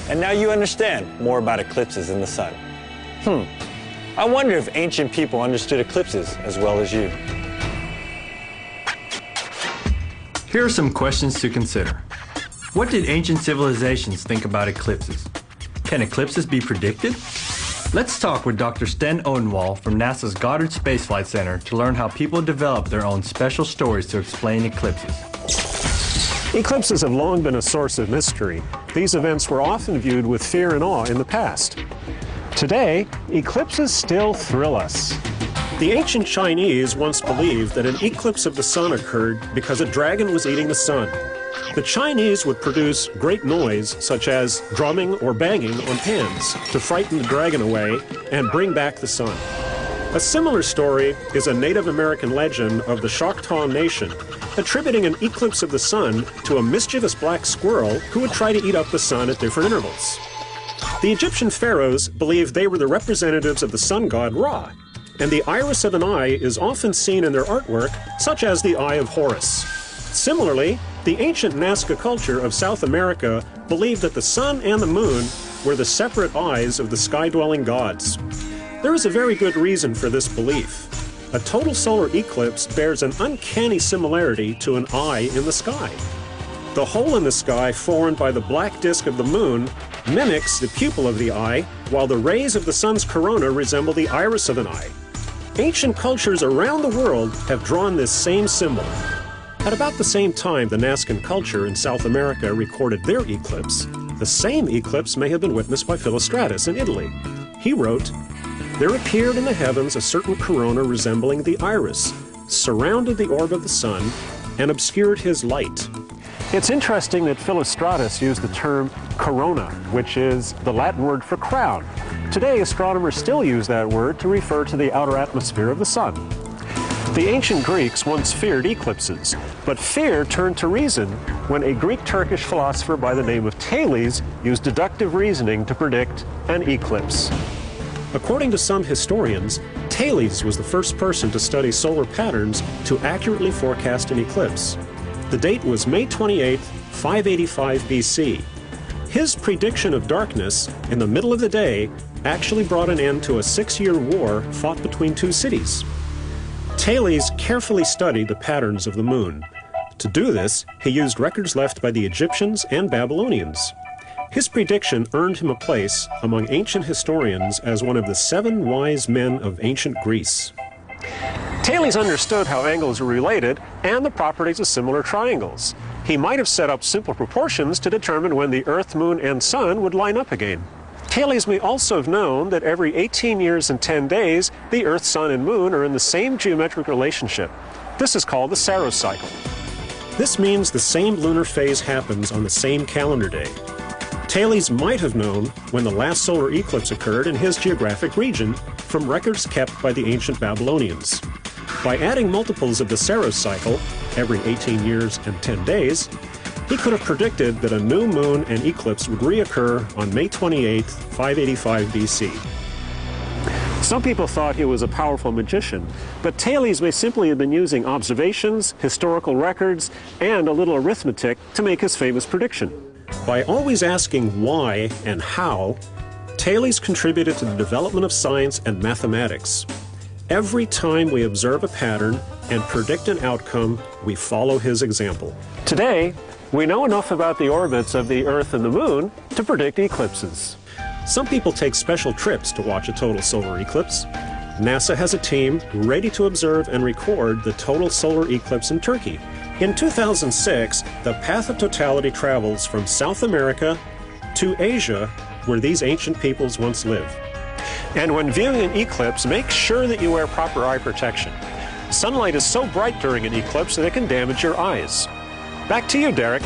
and now you understand more about eclipses in the sun. I wonder if ancient people understood eclipses as well as you. Here are some questions to consider. What did ancient civilizations think about eclipses? Can eclipses be predicted? Let's talk with Dr. Sten Odenwald from NASA's Goddard Space Flight Center to learn how people develop their own special stories to explain eclipses. Eclipses have long been a source of mystery. These events were often viewed with fear and awe in the past. Today, eclipses still thrill us. The ancient Chinese once believed that an eclipse of the sun occurred because a dragon was eating the sun. The Chinese would produce great noise, such as drumming or banging on pans, to frighten the dragon away and bring back the sun. A similar story is a Native American legend of the Choctaw Nation, attributing an eclipse of the sun to a mischievous black squirrel who would try to eat up the sun at different intervals. The Egyptian pharaohs believed they were the representatives of the sun god Ra, and the iris of an eye is often seen in their artwork, such as the Eye of Horus. Similarly, the ancient Nazca culture of South America believed that the sun and the moon were the separate eyes of the sky-dwelling gods. There is a very good reason for this belief. A total solar eclipse bears an uncanny similarity to an eye in the sky. The hole in the sky formed by the black disk of the moon mimics the pupil of the eye, while the rays of the sun's corona resemble the iris of an eye. Ancient cultures around the world have drawn this same symbol. At about the same time the Nazcan culture in South America recorded their eclipse, the same eclipse may have been witnessed by Philostratus in Italy. He wrote, "There appeared in the heavens a certain corona resembling the iris, surrounded the orb of the sun, and obscured his light." It's interesting that Philostratus used the term corona, which is the Latin word for crown. Today, astronomers still use that word to refer to the outer atmosphere of the sun. The ancient Greeks once feared eclipses, but fear turned to reason when a Greek-Turkish philosopher by the name of Thales used deductive reasoning to predict an eclipse. According to some historians, Thales was the first person to study solar patterns to accurately forecast an eclipse. The date was May 28, 585 BC. His prediction of darkness in the middle of the day actually brought an end to a 6-year war fought between two cities. Thales carefully studied the patterns of the moon. To do this, he used records left by the Egyptians and Babylonians. His prediction earned him a place among ancient historians as one of the 7 wise men of ancient Greece. Thales understood how angles were related and the properties of similar triangles. He might have set up simple proportions to determine when the Earth, Moon, and Sun would line up again. Thales may also have known that every 18 years and 10 days, the Earth, Sun, and Moon are in the same geometric relationship. This is called the Saros cycle. This means the same lunar phase happens on the same calendar day. Thales might have known when the last solar eclipse occurred in his geographic region from records kept by the ancient Babylonians. By adding multiples of the Saros cycle, every 18 years and 10 days, he could have predicted that a new moon and eclipse would reoccur on May 28, 585 BC. Some people thought he was a powerful magician, but Thales may simply have been using observations, historical records, and a little arithmetic to make his famous prediction. By always asking why and how, Thales contributed to the development of science and mathematics. Every time we observe a pattern and predict an outcome, we follow his example. Today, we know enough about the orbits of the Earth and the Moon to predict eclipses. Some people take special trips to watch a total solar eclipse. NASA has a team ready to observe and record the total solar eclipse in Turkey. In 2006, the path of totality travels from South America to Asia, where these ancient peoples once lived. And when viewing an eclipse, make sure that you wear proper eye protection. Sunlight is so bright during an eclipse that it can damage your eyes. Back to you, Derek.